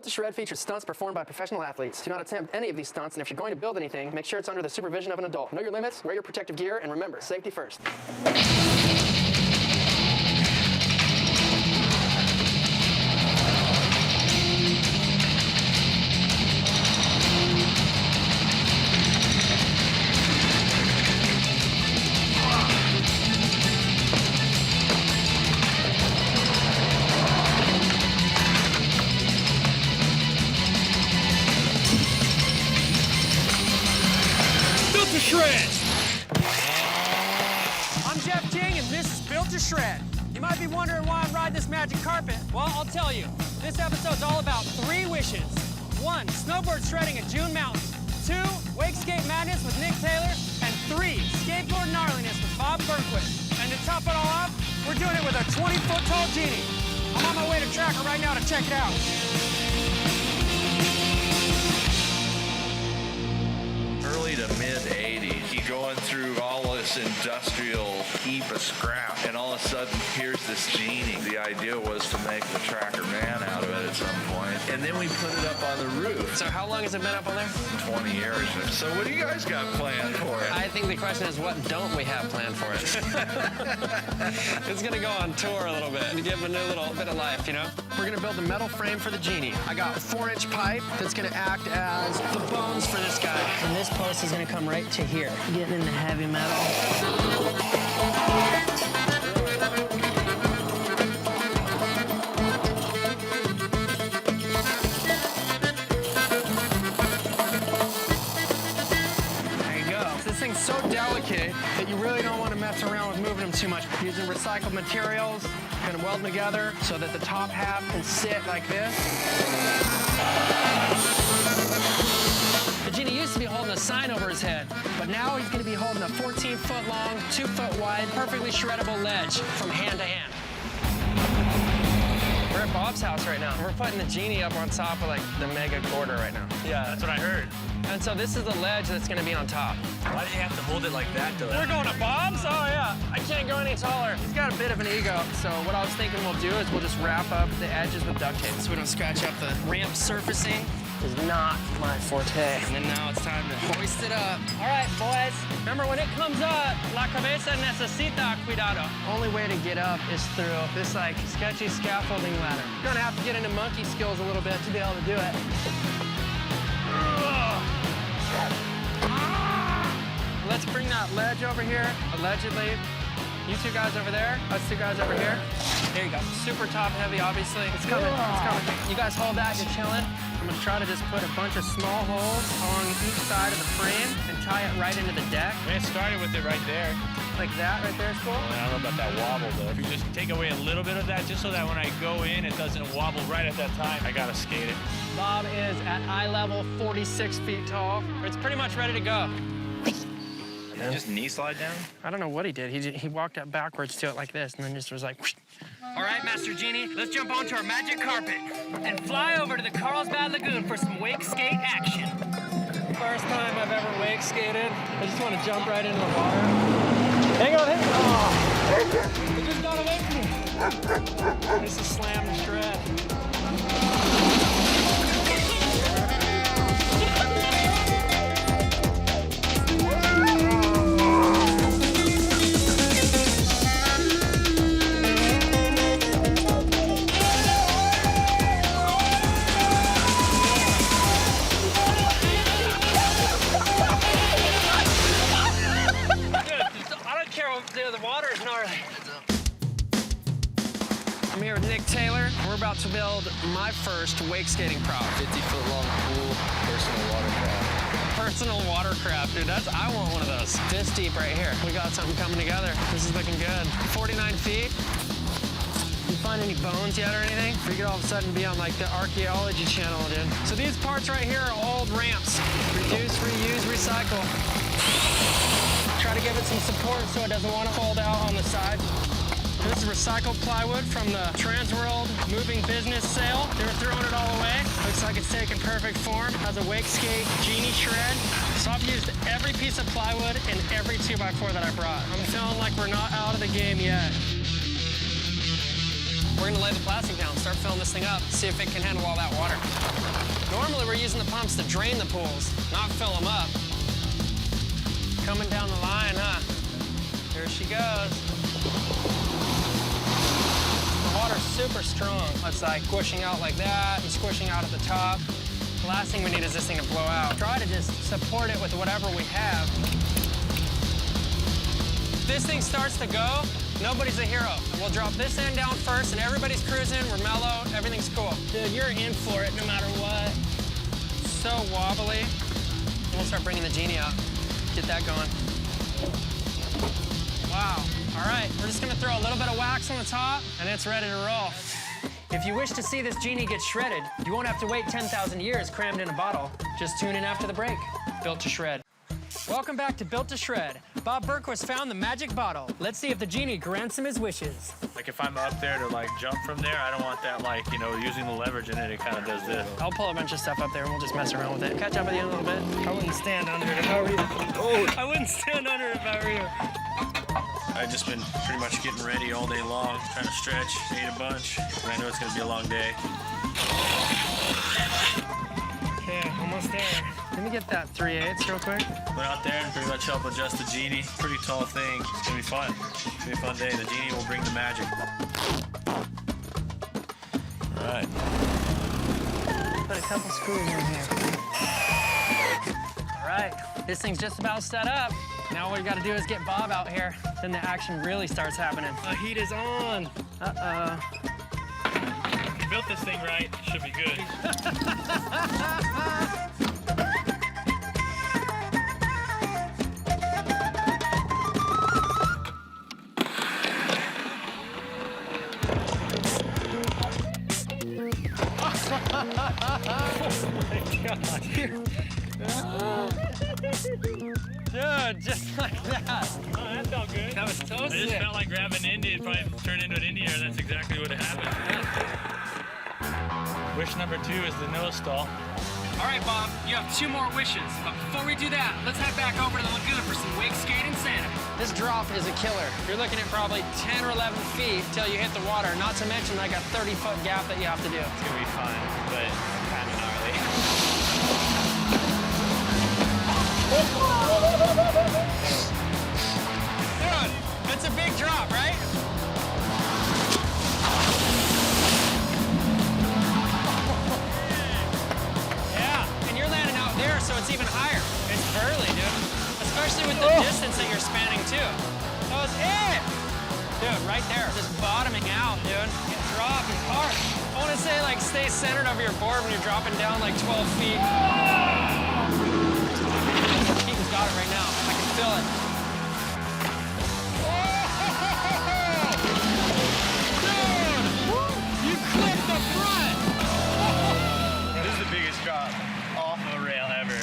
Built to Shred features stunts performed by professional athletes. Do not attempt any of these stunts, and if you're going to build anything, make sure it's under the supervision of an adult. Know your limits, wear your protective gear, and remember, safety first. Shred. You might be wondering why I'm riding this magic carpet. Well, I'll tell you. This episode's all about 3 wishes. 1, snowboard shredding at June Mountain. 2, wake skate madness with Nick Taylor. And 3, skateboard gnarliness with Bob Burnquist. And to top it all off, we're doing it with a 20-foot tall Genie. I'm on my way to Tracker right now to check it out. Early to mid-'80s, you're going through all this industrial heap of scrap, and all of a sudden, here's this Genie. The idea was to make the Tracker Man out of it at some point, and then we put it up on the roof. So how long has it been up on there? 20 years. So what do you guys got planned for it? I think the question is, what don't we have planned for it? It's gonna go on tour a little bit to give it a new little bit of life, you know? We're gonna build a metal frame for the Genie. I got a 4-inch pipe that's gonna act as the bones for this guy. And this post is gonna come right to here. Getting into heavy metal. So delicate that you really don't want to mess around with moving them too much. Using recycled materials, going to weld them together so that the top half can sit like this. The Genie used to be holding a sign over his head, but now he's going to be holding a 14-foot long, 2-foot wide, perfectly shreddable ledge from hand to hand. We're at Bob's house right now. We're putting the Genie up on top of like the mega quarter right now. Yeah, that's what I heard. And so this is the ledge that's gonna be on top. Why do you have to hold it like that, though? We're going to Bob's? Oh, yeah. I can't go any taller. He's got a bit of an ego. So what I was thinking we'll do is we'll just wrap up the edges with duct tape so we don't scratch up the ramp surfacing. Is not my forte. And then now it's time to hoist it up. All right, boys. Remember, when it comes up, la cabeza necesita cuidado. Only way to get up is through this, like, sketchy scaffolding ladder. You're gonna have to get into monkey skills a little bit to be able to do it. Let's bring that ledge over here, allegedly. You 2 guys over there, us 2 guys over here. There you go. Super top heavy, obviously. It's coming, it's coming. You guys hold that, you're chilling. I'm gonna try to just put a bunch of small holes along each side of the frame and tie it right into the deck. Man, it started with it right there. Like that right there is cool? Well, I don't know about that wobble, though. If you just take away a little bit of that, just so that when I go in, it doesn't wobble right at that time, I gotta skate it. Bob is at eye level, 46 feet tall. It's pretty much ready to go. Did you just knee slide down? I don't know what he did. He walked up backwards to it like this and then just was like, whoosh. All right, Master Genie, let's jump onto our magic carpet and fly over to the Carlsbad Lagoon for some wake skate action. First time I've ever wake skated. I just want to jump right into the water. Hang on, hang on. Oh, it just got away from me. This is slam and shred. The water is gnarly. I'm here with Nick Taylor. We're about to build my first wake skating prop. 50-foot long pool, personal watercraft. Personal watercraft, dude. I want one of those. This deep right here. We got something coming together. This is looking good. 49 feet. You find any bones yet or anything? We could all of a sudden be on like the archaeology channel, dude. So these parts right here are old ramps. Reduce, reuse, recycle. Try to give it some support so it doesn't want to fold out on the side. This is recycled plywood from the Transworld moving business sale. They were throwing it all away. Looks like it's taken perfect form. Has a wake skate Genie shred. So I've used every piece of plywood and every 2x4 that I brought. I'm feeling like we're not out of the game yet. We're gonna lay the plastic down, start filling this thing up, see if it can handle all that water. Normally we're using the pumps to drain the pools, not fill them up. Coming down the line, huh? Here she goes. The water's super strong. It's like squishing out like that and squishing out at the top. The last thing we need is this thing to blow out. Try to just support it with whatever we have. If this thing starts to go, nobody's a hero. We'll drop this end down first and everybody's cruising, we're mellow, everything's cool. Dude, you're in for it no matter what. So wobbly. We'll start bringing the Genie up. Get that going. Wow. All right, we're just gonna throw a little bit of wax on the top and it's ready to roll. If you wish to see this Genie get shredded, you won't have to wait 10,000 years crammed in a bottle. Just tune in after the break. Built to shred. Welcome back to Built to Shred. Bob Burnquist found the magic bottle. Let's see if the Genie grants him his wishes. Like if I'm up there to like jump from there, I don't want that like, you know, using the leverage in it, it kind of does this. I'll pull a bunch of stuff up there and we'll just mess around with it. Catch up with you in a little bit. I wouldn't stand under it if I were you. Oh, I wouldn't stand under it if I were you. I've just been pretty much getting ready all day long, trying to stretch, ate a bunch, and I know it's gonna be a long day. Okay, almost there. Let me get that 3/8 real quick. Went out there and pretty much help adjust the Genie. Pretty tall thing. It's gonna be fun. It's gonna be a fun day. The Genie will bring the magic. All right. Put a couple screws in here. All right, this thing's just about set up. Now what we gotta do is get Bob out here. Then the action really starts happening. The heat is on. Uh-oh. If you built this thing right, it should be good. Dude, just like that. Oh, that felt good. That was so I just sick. felt like grabbing an Indian, probably turned into an Indian, and that's exactly what happened. Wish number 2 is the nose stall. All right, Bob, you have 2 more wishes. But before we do that, let's head back over to the lagoon for some wake skate insanity. This drop is a killer. You're looking at probably 10 or 11 feet till you hit the water, not to mention like a 30-foot gap that you have to do. It's gonna be fun, but kind of gnarly. Dude, it's a big drop, right? Yeah, and you're landing out there, so it's even higher. It's burly, dude. Especially with the distance that you're spanning, too. That was it! Dude, right there, just bottoming out, dude. Get dropped, it's hard. I want to say, like, stay centered over your board when you're dropping down like 12 feet. Keaton's got it right now. I can feel it. Dude! You clipped the front! This is the biggest drop off a rail ever.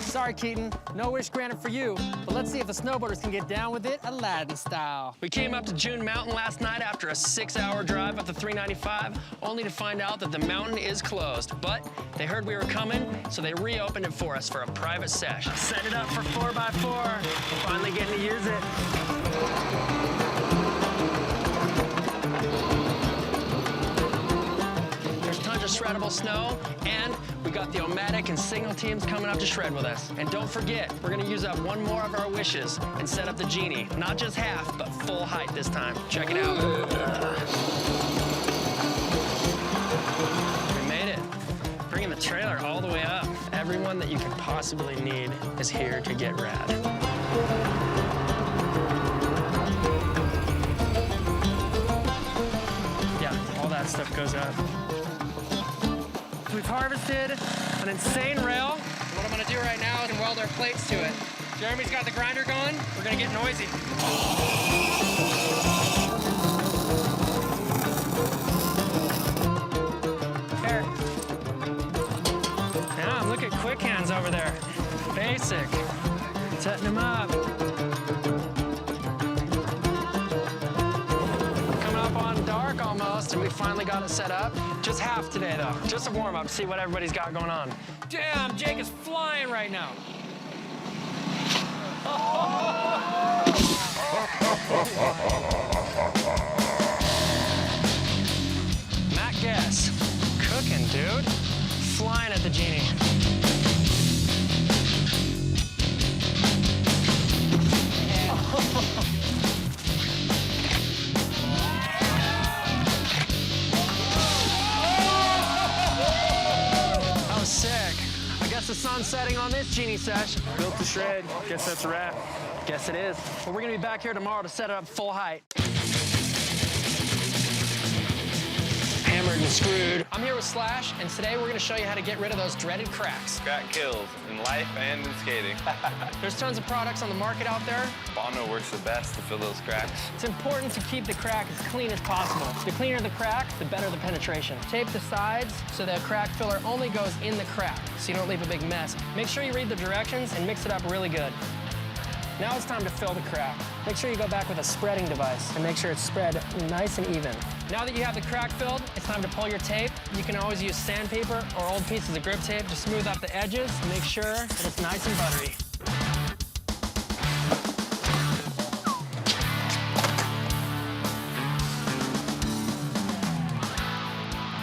Sorry, Keaton. No wish granted for you, but let's see if the snowboarders can get down with it Aladdin style. We came up to June Mountain last night after a 6-hour drive up the 395, only to find out that the mountain is closed. But they heard we were coming, so they reopened it for us for a private sesh. Set it up for 4x4. Finally getting to use it. There's tons of shreddable snow, and we got the Omatic and Signal teams coming up to shred with us. And don't forget, we're gonna use up 1 more of our wishes and set up the Genie. Not just half, but full height this time. Check it out. We made it. Bringing the trailer all the way up. Everyone that you could possibly need is here to get rad. Yeah, all that stuff goes up. We've harvested an insane rail. What I'm gonna do right now is weld our plates to it. Jeremy's got the grinder going. We're gonna get noisy. Here. Yeah, look at quick hands over there. Basic. Setting them up. Coming up on dark almost, and we finally got it set up. Just half today, though. Just a warm-up to see what everybody's got going on. Damn, Jake is flying right now. Matt Guess, cooking, dude. Flying at the the Genie. That was sick. I guess the sun's setting on this Genie sesh. Built to shred. Guess that's a wrap. Guess it is. Well, we're gonna be back here tomorrow to set it up full height. Hammered and screwed. I'm here with Slash, and today we're gonna show you how to get rid of those dreaded cracks. Crack kills in life and in skating. There's tons of products on the market out there. Bono works the best to fill those cracks. It's important to keep the crack as clean as possible. The cleaner the crack, the better the penetration. Tape the sides so the crack filler only goes in the crack, so you don't leave a big mess. Make sure you read the directions and mix it up really good. Now it's time to fill the crack. Make sure you go back with a spreading device and make sure it's spread nice and even. Now that you have the crack filled, it's time to pull your tape. You can always use sandpaper or old pieces of grip tape to smooth out the edges and make sure that it's nice and buttery.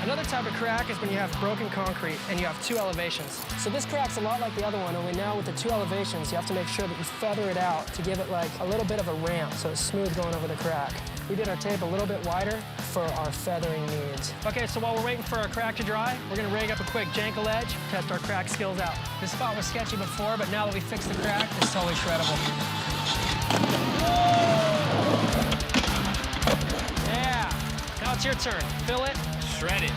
Another type of crack is when you have broken concrete and you have two elevations. So this crack's a lot like the other one, only now with the two elevations, you have to make sure that you feather it out to give it like a little bit of a ramp so it's smooth going over the crack. We did our tape a little bit wider for our feathering needs. Okay, so while we're waiting for our crack to dry, we're gonna rig up a quick jank ledge, test our crack skills out. This spot was sketchy before, but now that we fixed the crack, it's totally shreddable. Yeah, now it's your turn. Fill it. Shred it.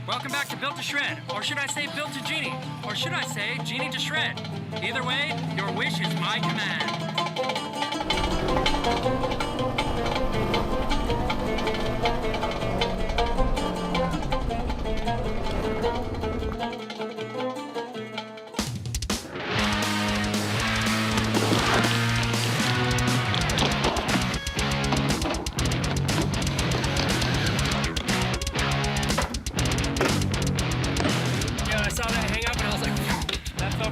Welcome back to Built to Shred, or should I say Built to Genie, or should I say Genie to Shred? Either way, your wish is my command.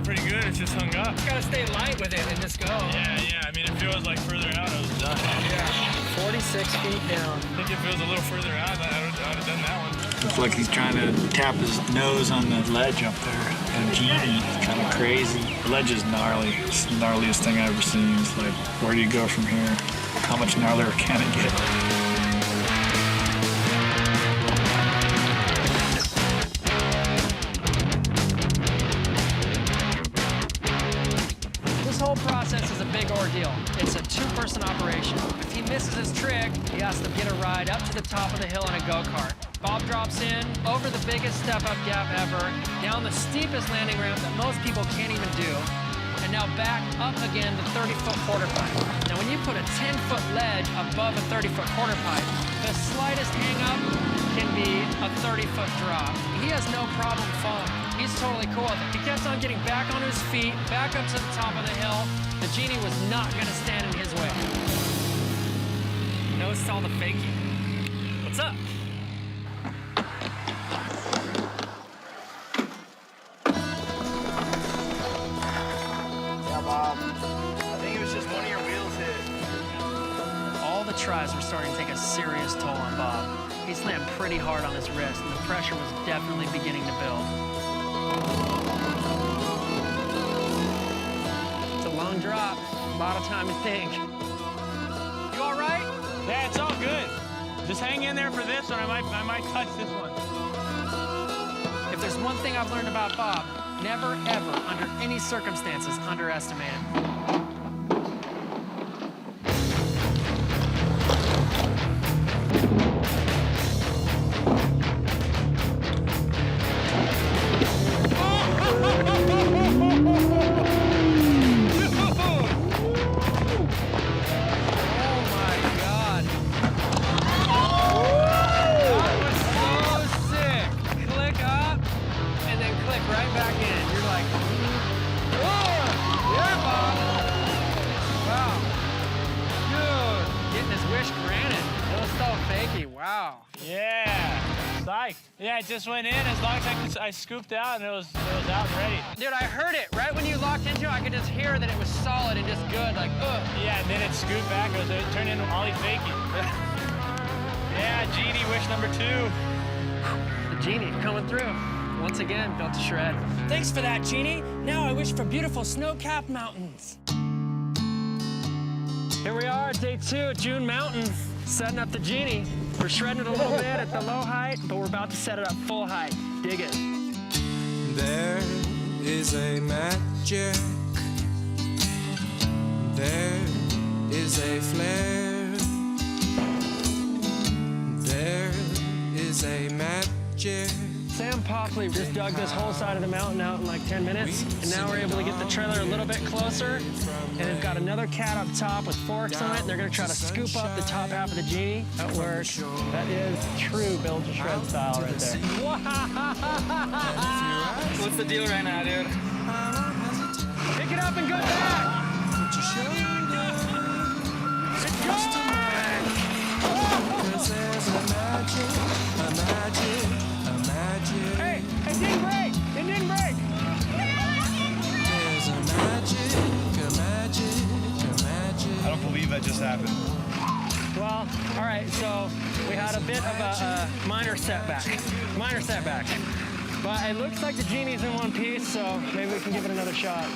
Pretty good, it's just hung up. You gotta stay light with it and just go. Yeah, I mean, it feels like further out, I was done. Yeah, 46 feet down. I think it feels a little further out, I would have done that one. Looks like he's trying to tap his nose on the ledge up there. And Genie, kind of crazy. The ledge is gnarly. It's the gnarliest thing I've ever seen. It's like, where do you go from here? How much gnarlier can it get? This whole process is a big ordeal. It's a two-person operation. If he misses his trick, he has to get a ride up to the top of the hill in a go-kart. Bob drops in, over the biggest step-up gap ever, down the steepest landing ramp that most people can't even do, and now back up again the 30-foot quarter pipe. Now, when you put a 10-foot ledge above a 30-foot quarter pipe, the slightest hang-up can be a 30-foot drop. He has no problem falling. He's totally cool with it. He kept on getting back on his feet, back up to the top of the hill. The Genie was not gonna stand in his way. Notice all the faking. What's up? Yeah, Bob. I think it was just one of your wheels hit. All the tries were starting to take a serious toll on Bob. He slammed pretty hard on his wrist, and the pressure was definitely beginning to build. It's a long drop. A lot of time to think. You all right? Yeah, it's all good. Just hang in there for this one. I might touch this one. If there's one thing I've learned about Bob, never, ever, under any circumstances, underestimate him. Wow. Yeah, psyched. Yeah, it just went in as long as I scooped out and it was out and ready. Dude, I heard it. Right when you locked into it, I could just hear that it was solid and just good, like, ugh. Yeah, and then it scooped back. It turned into Ollie Fakey. Yeah, Genie, wish number 2. The Genie coming through. once again, built to shred. Thanks for that, Genie. Now I wish for beautiful snow-capped mountains. Here we are, day 2, June Mountain, setting up the Genie. We're shredding it a little bit at the low height, but we're about to set it up full height. Dig it. There is a magic. There is a flare. There is a magic. Sam Popley just dug this whole side of the mountain out in like 10 minutes, and now we're able to get the trailer a little bit closer, and they've got another cat up top with forks on it, and they're gonna try to scoop up the top half of the Genie. That works. That is true build to shred style right there. What's the deal right now, dude? Pick it up and go back. Hey, it didn't break. It didn't break. I don't believe that just happened. Well, all right, so we had a bit of a minor setback. But it looks like the Genie's in one piece, so maybe we can give it another shot.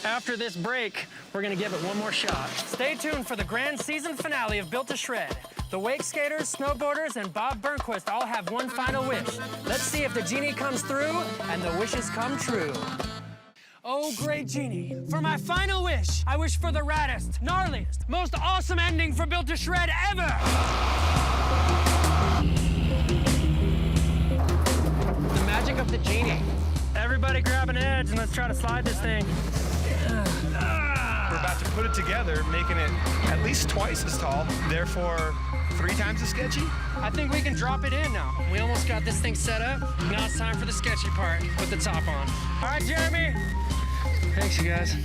After this break, we're gonna give it one more shot. Stay tuned for the grand season finale of Built to Shred. The wake skaters, snowboarders, and Bob Burnquist all have one final wish. Let's see if the Genie comes through and the wishes come true. Oh, great Genie, for my final wish, I wish for the raddest, gnarliest, most awesome ending for Built to Shred ever! The magic of the Genie. Everybody grab an edge and let's try to slide this thing. We're about to put it together, making it at least twice as tall, therefore 3 times as sketchy. I think we can drop it in now. We almost got this thing set up. Now it's time for the sketchy part. Put the top on. All right, Jeremy. Thanks, you guys.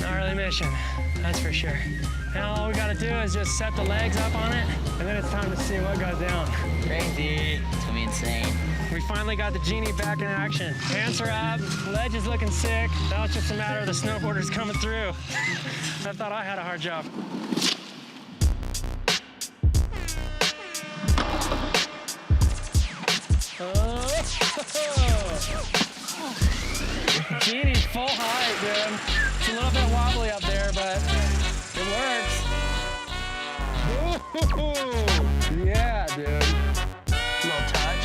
Gnarly mission, that's for sure. Now all we gotta do is just set the legs up on it, and then it's time to see what goes down. Crazy. It's gonna be insane. We finally got the Genie back in action. Pants are up, ledge is looking sick. Now it's just a matter of the snowboarders coming through. I thought I had a hard job. Genie's full height, dude. It's a little bit wobbly up there, but it works. Yeah, dude. Little touch.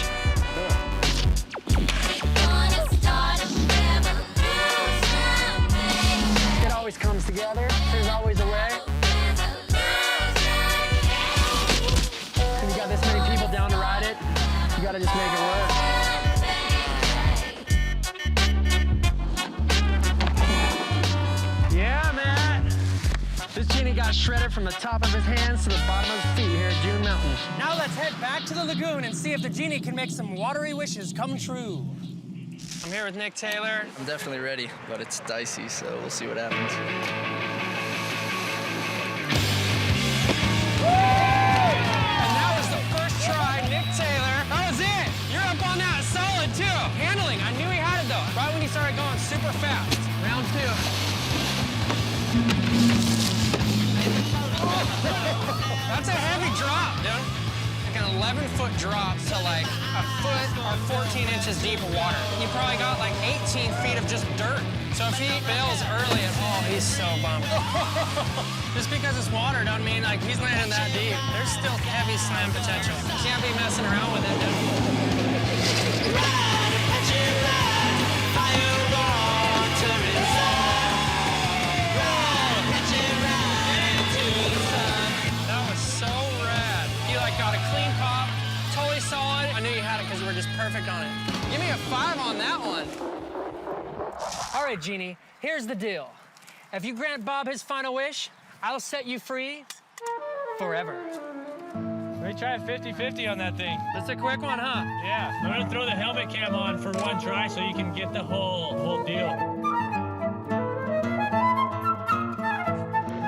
It always comes together. There's always a way. When you got this many people down to ride it, you gotta just make it work. Yeah, man. This Genie got shredded from the top of his hands to the bottom of his feet here at June Mountain. Now let's head back to the lagoon and see if the Genie can make some watery wishes come true. I'm here with Nick Taylor. I'm definitely ready, but it's dicey, so we'll see what happens. And that was the first try, Nick Taylor. That was it. You're up on that solid, too. Handling, I knew he had it, though. Right when he started going super fast. Round 2. That's a heavy drop, dude. Like an 11-foot drop to like a foot or 14 inches deep of water. You probably got like 18 feet of just dirt. So if he bails early at all, he's so bummed. Just because it's water doesn't mean like he's landing that deep. There's still heavy slam potential. You can't be messing around with it, dude. That was so rad. You like got a clean pop, totally solid. I knew you had it because you were just perfect on it. Give me a 5 on that one. All right, Genie, here's the deal. If you grant Bob his final wish, I'll set you free forever. Let me try 50-50 on that thing. That's a quick one, huh? Yeah, I'm gonna throw the helmet cam on for one try so you can get the whole deal.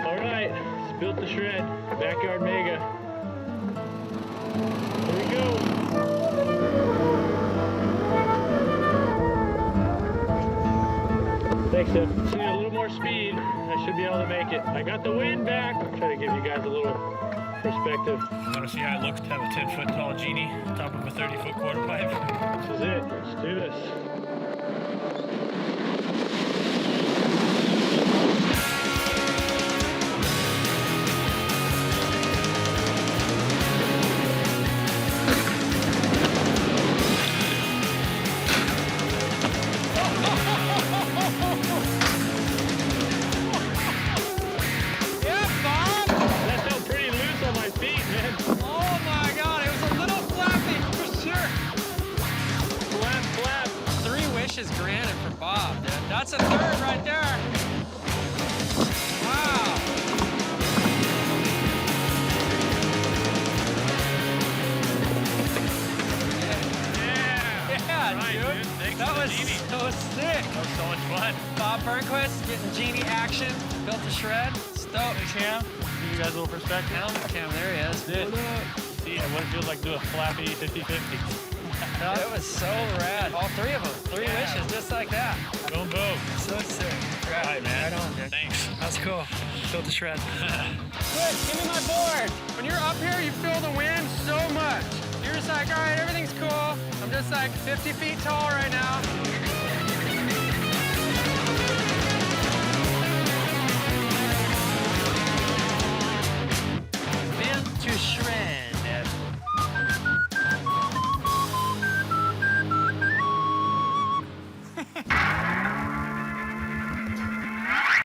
All right, it's built to shred. Backyard mega. Here we go. Thanks, Ed. Just need a little more speed. I should be able to make it. I got the wind back. I'll try to give you guys a little perspective. Want to see how it looks to have a 10-foot tall Genie on top of a 30-foot quarter pipe? This is it. Let's do this. Is granted for Bob, dude. That's a third right there. Wow. Yeah, right, dude. Thanks that was so sick. That was so much fun. Bob Burnquist getting Genie action, built to shred. Stoked. Cam, give you guys a little perspective. Cam, there he is. See what it feels like to do a flappy 50-50. It was so rad. All three of them. Three wishes, just like that. Boom, boom. So sick. All right, man. Right on, dude. Thanks. That's cool. Built to shred. Good, give me my board. When you're up here, you feel the wind so much. You're just like, all right, everything's cool. I'm just like 50 feet tall right now.